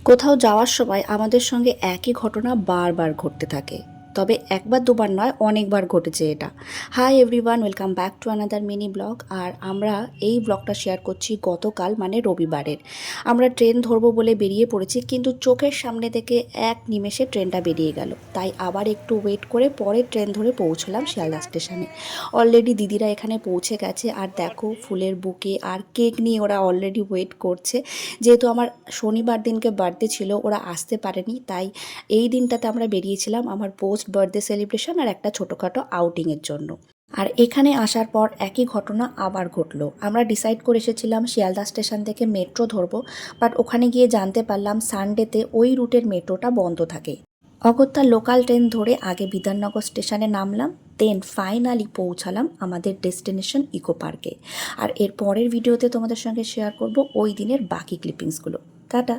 কোথাও যাওয়ার সময় আমাদের সঙ্গে একই ঘটনা বারবার ঘটতে থাকে, তবে একবার দুবার নয়, অনেকবার ঘটেছে এটা। Hi everyone, welcome back to another mini blog. আর আমরা এই ব্লগটা শেয়ার করছি গতকাল মানে রবিবারের। আমরা ট্রেন ধরবো বলে বেরিয়ে পড়েছি, কিন্তু চোখের সামনে থেকে এক নিমেষে ট্রেনটা বেরিয়ে গেল। তাই আবার একটু ওয়েট করে পরে ট্রেন ধরে পৌঁছলাম শিয়ালদা স্টেশনে। অলরেডি দিদিরা এখানে পৌঁছে গেছে, আর দেখো ফুলের বুকে আর কেক নিয়ে ওরা অলরেডি ওয়েট করছে। যেহেতু আমার শনিবার দিনকে বার্থডে ছিল, ওরা আসতে পারেনি, তাই এই দিনটাতে আমরা বেরিয়েছিলাম আমার পোস্ট বার্থডে সেলিব্রেশন আর একটা ছোটোখাটো আউটিংয়ের জন্য। আর এখানে আসার পর একই ঘটনা আবার ঘটলো। আমরা ডিসাইড করে এসেছিলাম শিয়ালদা স্টেশন থেকে মেট্রো ধরবো, বাট ওখানে গিয়ে জানতে পারলাম সানডেতে ওই রুটের মেট্রোটা বন্ধ থাকে। অগত্যা লোকাল ট্রেন ধরে আগে বিধাননগর স্টেশনে নামলাম, দেন ফাইনালি পৌঁছালাম আমাদের ডেস্টিনেশন ইকো পার্কে। আর এর পরের ভিডিওতে তোমাদের সঙ্গে শেয়ার করব ওই দিনের বাকি ক্লিপিংসগুলো। টাটা।